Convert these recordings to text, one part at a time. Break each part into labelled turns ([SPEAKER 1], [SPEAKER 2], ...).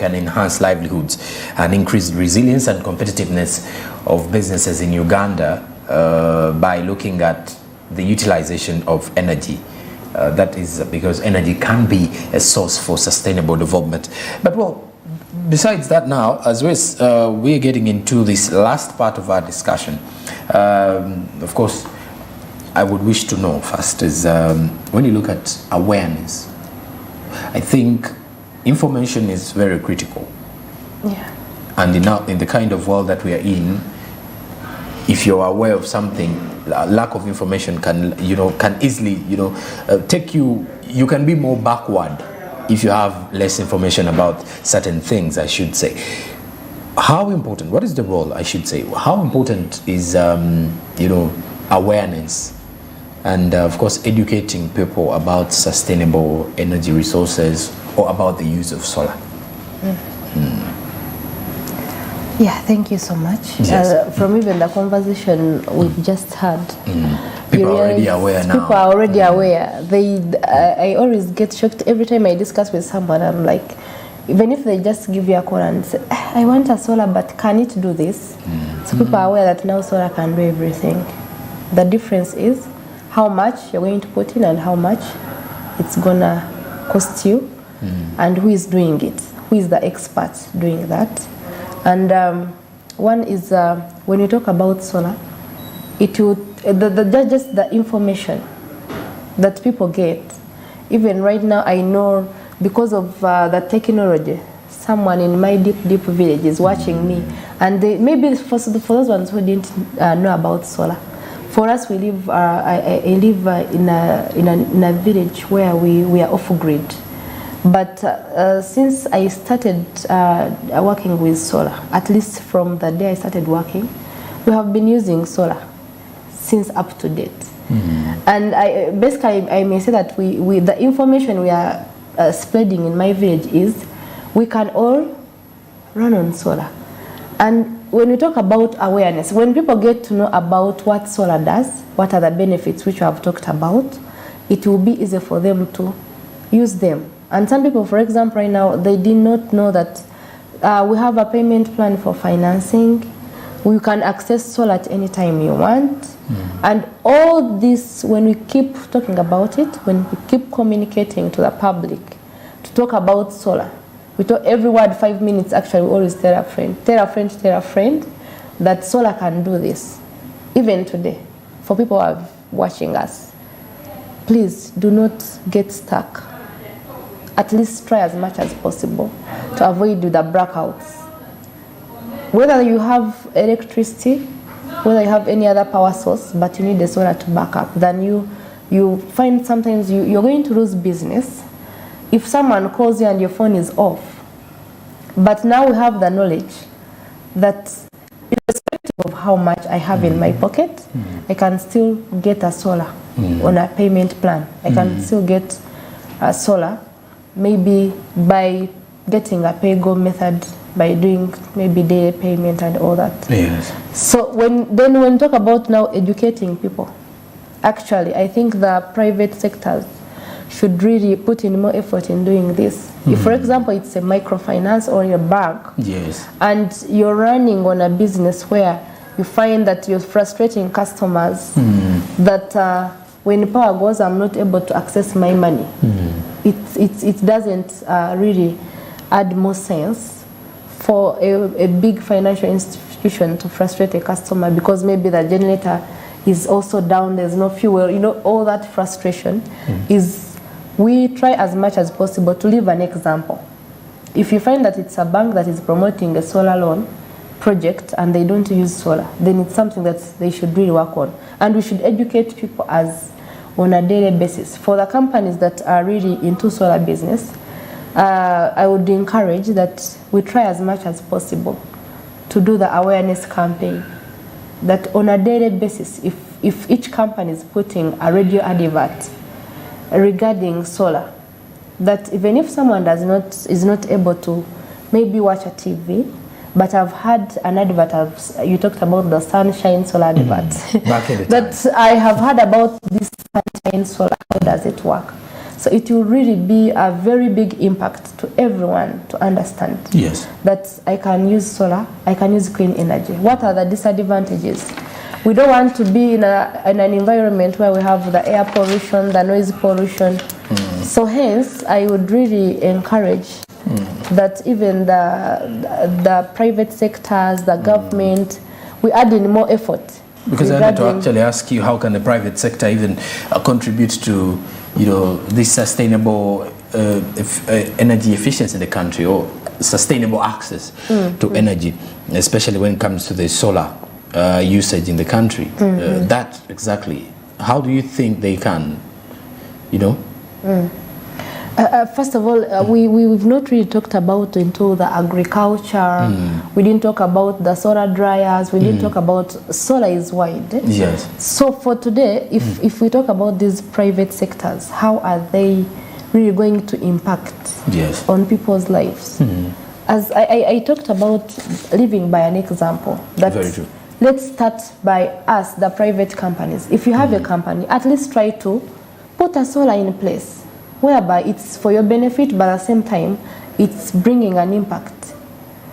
[SPEAKER 1] can enhance livelihoods and increase resilience and competitiveness of businesses in Uganda by looking at the utilization of energy. That is because energy can be a source for sustainable development. But well, besides that now, as we're getting into this last part of our discussion, of course, I would wish to know first is when you look at awareness, I think information is very critical.
[SPEAKER 2] Yeah.
[SPEAKER 1] And in the kind of world that we are in, if you're aware of something, lack of information can easily take you. You can be more backward if you have less information about certain things, I should say. How important? What is the role? I should say. How important is awareness, and of course educating people about sustainable energy resources or about the use of solar?
[SPEAKER 2] Yeah, thank you so much.
[SPEAKER 1] Yes.
[SPEAKER 2] From even the conversation we've just had,
[SPEAKER 1] people are already aware now.
[SPEAKER 2] People are already aware. I always get shocked every time I discuss with someone. I'm like, even if they just give you a call and say, I want a solar, but can it do this? So people are aware that now solar can do everything. The difference is how much you're going to put in and how much it's gonna cost you, and who is doing it, who is the expert doing that. And one is when you talk about solar, it would just the information that people get. Even right now, I know because of the technology, someone in my deep village is watching me, and they, maybe for those ones who didn't know about solar. For us, we live. I live in a village where we are off grid. But since I started working with solar, at least from the day I started working, we have been using solar since up to date. And basically I may say that the information we are spreading in my village is we can all run on solar. And when we talk about awareness, when people get to know about what solar does, what are the benefits which we have talked about, it will be easy for them to use them. And some people, for example, right now, they did not know that we have a payment plan for financing. We can access solar at any time you want. And all this, when we keep talking about it, when we keep communicating to the public to talk about solar, we talk every word 5 minutes. Actually, we always tell a friend that solar can do this. Even today, for people who are watching us, please do not get stuck. At least try as much as possible to avoid the blackouts. Whether you have electricity, whether you have any other power source, but you need the solar to back up, then you find sometimes you're going to lose business if someone calls you and your phone is off. But now we have the knowledge that irrespective of how much I have in my pocket, I can still get a solar on a payment plan. I can still get a solar maybe by getting a pay-go method, by doing maybe day payment and all that.
[SPEAKER 1] Yes.
[SPEAKER 2] So when we talk about now educating people, actually I think the private sectors should really put in more effort in doing this. If, for example, it's a microfinance or a bank,
[SPEAKER 1] yes,
[SPEAKER 2] and you're running on a business where you find that you're frustrating customers, that when power goes, I'm not able to access my money. It doesn't really add more sense for a big financial institution to frustrate a customer because maybe the generator is also down, there's no fuel, all that frustration is, we try as much as possible to leave an example. If you find that it's a bank that is promoting a solar loan project and they don't use solar, then it's something that they should really work on. And we should educate people on a daily basis. For the companies that are really into solar business, I would encourage that we try as much as possible to do the awareness campaign. That on a daily basis, if each company is putting a radio advert regarding solar, that even if someone is not able to maybe watch a TV, but I've had an advert, you talked about the sunshine solar advert,
[SPEAKER 1] Back in the time.
[SPEAKER 2] that I have heard about this sunshine solar, how does it work? So it will really be a very big impact to everyone to understand that I can use solar, I can use clean energy. What are the disadvantages? We don't want to be in an environment where we have the air pollution, the noise pollution. So hence, I would really encourage that even the private sectors, the government, we add in more effort.
[SPEAKER 1] Because I wanted to actually ask you, how can the private sector even contribute to, this sustainable energy efficiency in the country, or sustainable access to energy, especially when it comes to the solar usage in the country? That exactly, how do you think they can,
[SPEAKER 2] First of all, we've not really talked about into the agriculture. We didn't talk about the solar dryers. We didn't talk about solar is wide.
[SPEAKER 1] Yes.
[SPEAKER 2] So for today, if we talk about these private sectors, how are they really going to impact on people's lives? As I talked about living by an example.
[SPEAKER 1] Very true.
[SPEAKER 2] Let's start by us, the private companies. If you have a company, at least try to put a solar in place, whereby it's for your benefit, but at the same time, it's bringing an impact.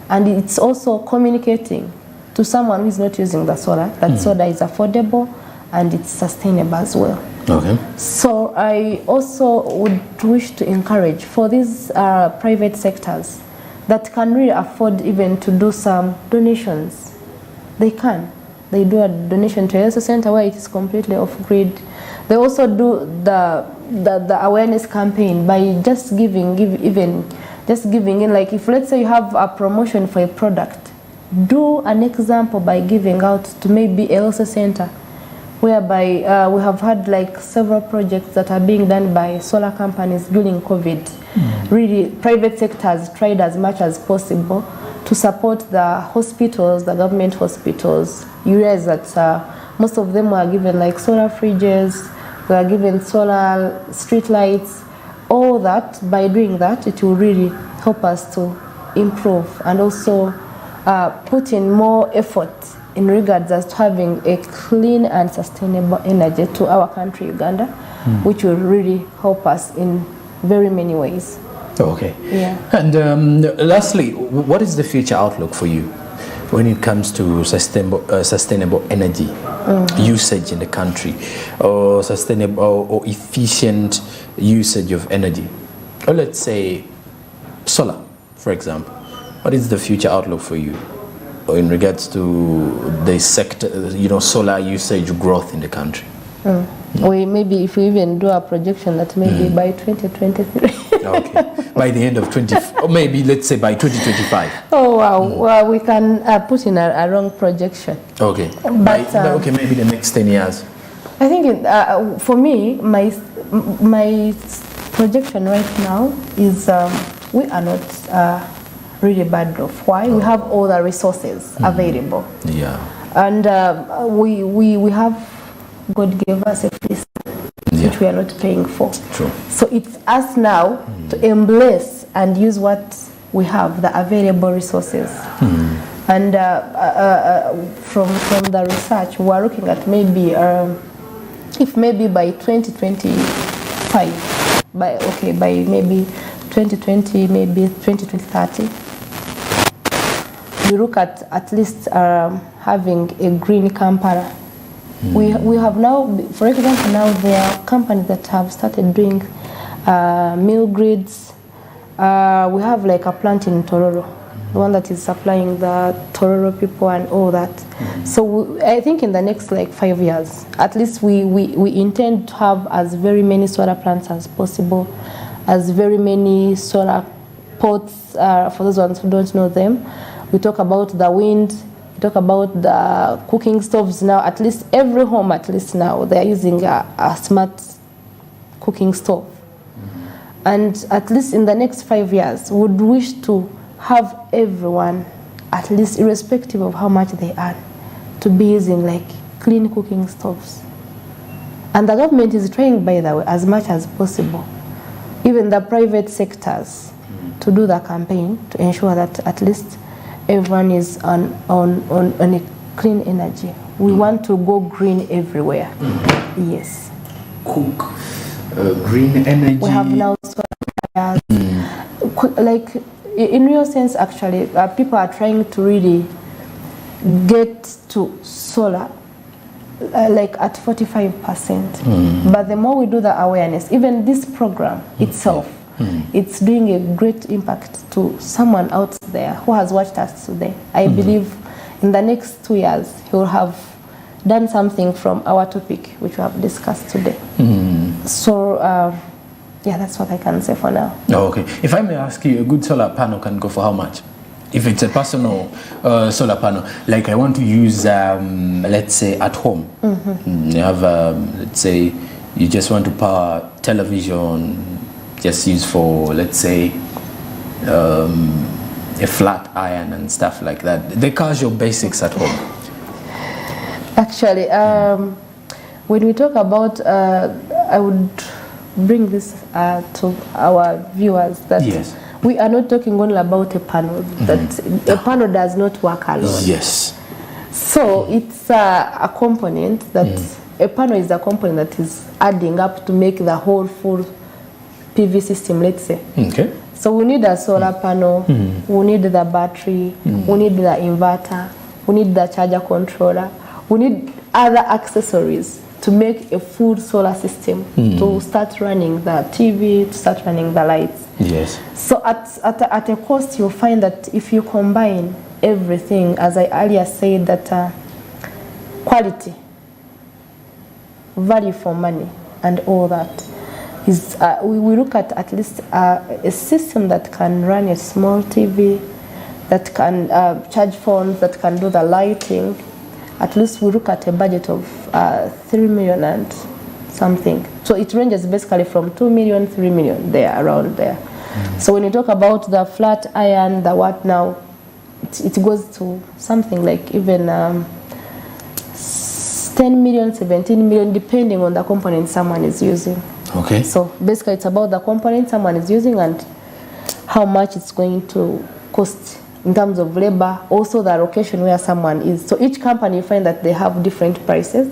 [SPEAKER 2] And it's also communicating to someone who is not using the solar, that solar is affordable and it's sustainable as well.
[SPEAKER 1] Okay.
[SPEAKER 2] So I also would wish to encourage for these private sectors that can really afford even to do some donations. They can. They do a donation to a health center where it is completely off-grid. They also do the awareness campaign by just giving in, like if let's say you have a promotion for a product, do an example by giving out to maybe a health center, whereby we have had like several projects that are being done by solar companies during COVID. Really, private sectors tried as much as possible to support the hospitals, the government hospitals. You realize that most of them were given like solar fridges, they are given solar street lights, all that. By doing that, it will really help us to improve and also put in more effort in regards as to having a clean and sustainable energy to our country, Uganda, which will really help us in very many ways.
[SPEAKER 1] Okay.
[SPEAKER 2] Yeah.
[SPEAKER 1] And lastly, what is the future outlook for you when it comes to sustainable energy usage in the country, or sustainable or efficient usage of energy? Or let's say solar, for example. What is the future outlook for you in regards to the sector, solar usage growth in the country?
[SPEAKER 2] We maybe if we even do a projection that maybe by 2023.
[SPEAKER 1] Okay. By the end of or maybe let's say by 2025.
[SPEAKER 2] Oh wow. Well, we can put in a wrong projection.
[SPEAKER 1] Okay.
[SPEAKER 2] But
[SPEAKER 1] okay, maybe the next 10 years.
[SPEAKER 2] I think for me, my projection right now is we are not really bad off. Why? We have all the resources available.
[SPEAKER 1] Yeah.
[SPEAKER 2] And we have, God gave us a feast which we are not paying for.
[SPEAKER 1] True.
[SPEAKER 2] So it's us now to embrace and use what we have, the available resources. And from the research, we are looking at maybe if maybe by 2025, by maybe 2020, maybe 2030, we look at least having a green Kampala. We have now, for example, now there are companies that have started doing mill grids. We have like a plant in Tororo, the one that is supplying the Tororo people and all that. So I think in the next like 5 years, at least we intend to have as very many solar plants as possible, as very many solar pots. For those ones who don't know them, we talk about the wind. Talk about the cooking stoves now. At least every home, at least now, they are using a smart cooking stove. And at least in the next 5 years, would wish to have everyone, at least irrespective of how much they earn, to be using like clean cooking stoves. And the government is trying, by the way, as much as possible, even the private sectors, to do the campaign to ensure that at least everyone is on a clean energy. We want to go green everywhere. Yes.
[SPEAKER 1] Cook green energy.
[SPEAKER 2] We have now solar. Like in real sense, actually, people are trying to really get to solar like at 45%. But the more we do the awareness, even this program itself, it's doing a great impact to someone out there who has watched us today. I believe in the next 2 years, he will have done something from our topic, which we have discussed today. So, yeah, that's what I can say for now.
[SPEAKER 1] Oh, okay. If I may ask you, a good solar panel can go for how much? If it's a personal solar panel, like I want to use, let's say, at home. You have, let's say, you just want to power television, just use for, let's say, a flat iron and stuff like that. The casual basics at home.
[SPEAKER 2] Actually, when we talk about, I would bring this to our viewers that we are not talking only about a panel, that a panel does not work alone.
[SPEAKER 1] Yes.
[SPEAKER 2] So it's a component that, a panel is a component that is adding up to make the whole full PV system, let's say. Okay. So we need a solar panel, we need the battery, we need the inverter, we need the charger controller, we need other accessories to make a full solar system to start running the TV, to start running the lights. Yes. So at a cost, you'll find that if you combine everything, as I earlier said, that quality, value for money, and all that, is we look at least a system that can run a small TV, that can charge phones, that can do the lighting. At least we look at a budget of 3 million and something. So it ranges basically from 2 million, 3 million, there, around there. So when you talk about the flat iron, the what now, it goes to something like even 10 million, 17 million, depending on the component someone is using. Okay. So basically it's about the component someone is using and how much it's going to cost in terms of labor, also the location where someone is. So each company, you find that they have different prices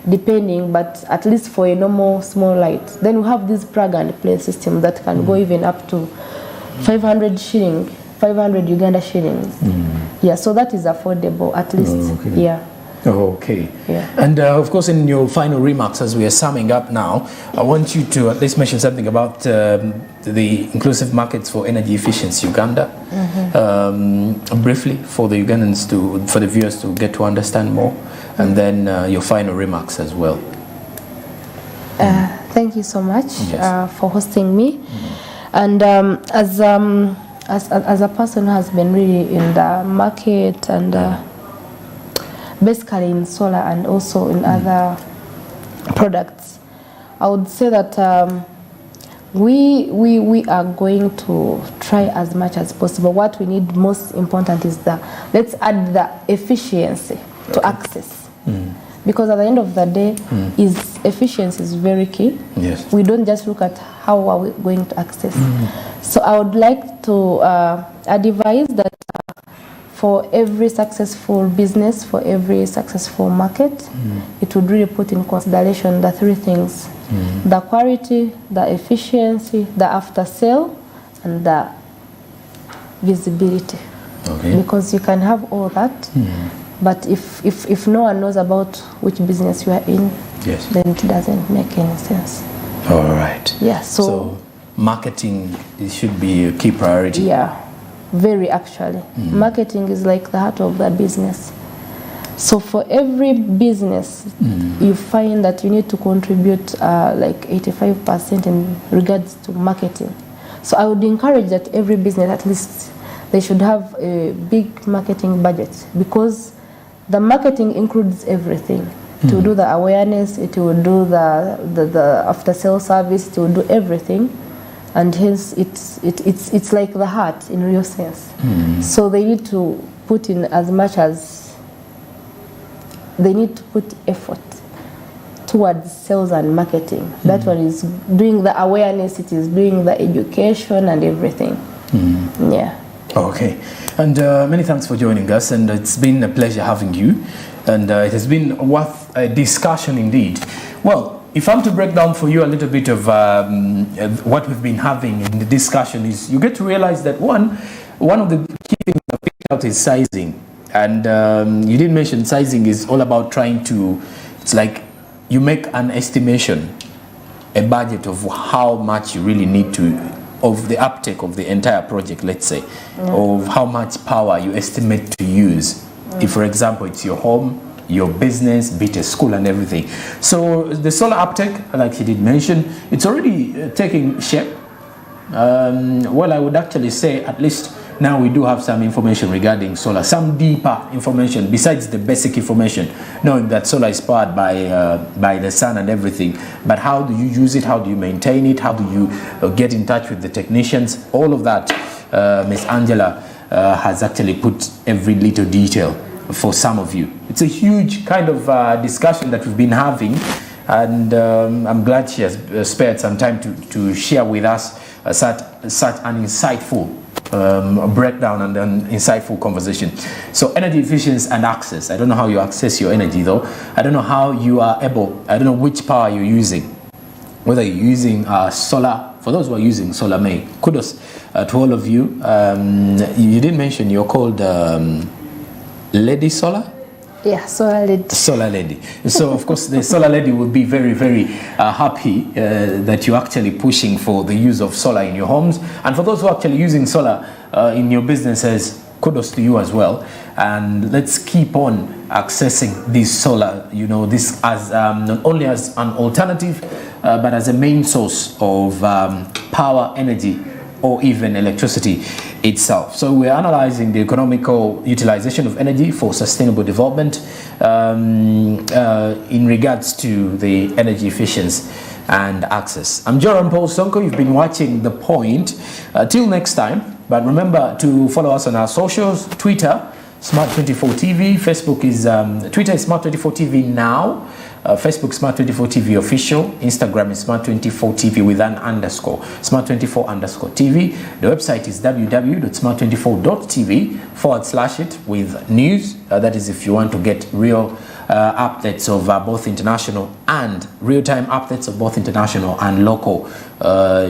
[SPEAKER 2] depending, but at least for a normal small light. Then we have this plug and play system that can go even up to 500 shilling, 500 Uganda shillings. Yeah, so that is affordable at least. Yeah.
[SPEAKER 1] Okay. Yeah. And of course, in your final remarks, as we are summing up now, I want you to at least mention something about the inclusive markets for energy efficiency Uganda, briefly for the Ugandans for the viewers to get to understand more, and then your final remarks as well.
[SPEAKER 2] Thank you so much for hosting me, and as a person who has been really in the market and basically in solar and also in other products, I would say that we are going to try as much as possible. What we need most important is let's add the efficiency to access. Because at the end of the day, efficiency is very key. Yes. We don't just look at how are we going to access. So I would like to advise that for every successful business, for every successful market, it would really put in consideration the three things: the quality, the efficiency, the after sale, and the visibility. Okay. Because you can have all that, but if no one knows about which business you are in, then it doesn't make any sense.
[SPEAKER 1] All right.
[SPEAKER 2] Yeah.
[SPEAKER 1] So marketing, it should be a key priority.
[SPEAKER 2] Yeah. Very actually. Marketing is like the heart of the business. So for every business, you find that you need to contribute like 85% in regards to marketing. So I would encourage that every business, at least, they should have a big marketing budget, because the marketing includes everything. It will do the awareness, it will do the after sale service, it will do everything. And hence it's like the heart in real sense. So they need to put in as much as they need to put effort towards sales and marketing. That one is doing the awareness, it is doing the education and everything. Yeah.
[SPEAKER 1] Okay. And many thanks for joining us, and it's been a pleasure having you, and it has been worth a discussion indeed. Well, if I'm to break down for you a little bit of what we've been having in the discussion, is you get to realize that one of the key things I picked out is sizing. And you didn't mention sizing is all about trying to, it's like you make an estimation, a budget of how much you really need to, of the uptake of the entire project, let's say, of how much power you estimate to use. If, for example, it's your home, your business, be it a school and everything. So the solar uptake, like he did mention, it's already taking shape. Well, I would actually say at least now we do have some information regarding solar, some deeper information besides the basic information, knowing that solar is powered by the sun and everything. But how do you use it? How do you maintain it? How do you get in touch with the technicians? All of that, Miss Angela has actually put every little detail for some of you. It's a huge kind of discussion that we've been having, and I'm glad she has spared some time to share with us such an insightful breakdown and an insightful conversation. So energy efficiency and access. I don't know how you access your energy though. I don't know how you are able, I don't know which power you're using. Whether you're using solar, for those who are using solar, kudos to all of you. You didn't mention you're called Lady Solar?
[SPEAKER 2] Yeah, solar lady. Solar lady.
[SPEAKER 1] So of course the solar lady will be very, very happy that you're actually pushing for the use of solar in your homes. And for those who are actually using solar in your businesses, kudos to you as well. And let's keep on accessing this solar, you know, this as not only as an alternative, but as a main source of power, energy, or even electricity itself. So we're analyzing the economical utilization of energy for sustainable development in regards to the energy efficiency and access. I'm Joram Paul Sonko. You've been watching The Point. Till next time, but remember to follow us on our socials: Twitter, Smart24 TV, Facebook is Twitter is Smart24 TV now, Facebook Smart24 TV official, Instagram is Smart24 TV with an underscore, Smart24_TV. The website is www.smart24.tv/it with news. That is if you want to get real updates of both international and real-time updates of both international and local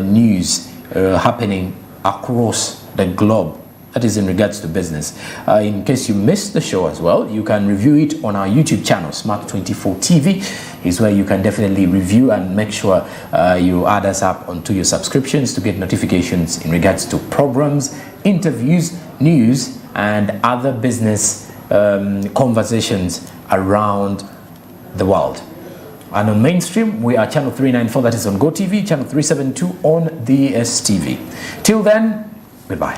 [SPEAKER 1] news happening across the globe. That is in regards to business. In case you missed the show as well, you can review it on our YouTube channel. Smart24 TV is where you can definitely review and make sure you add us up onto your subscriptions to get notifications in regards to programs, interviews, news, and other business conversations around the world. And on mainstream, we are channel 394, that is on GoTV, channel 372 on DSTV. Till then, goodbye.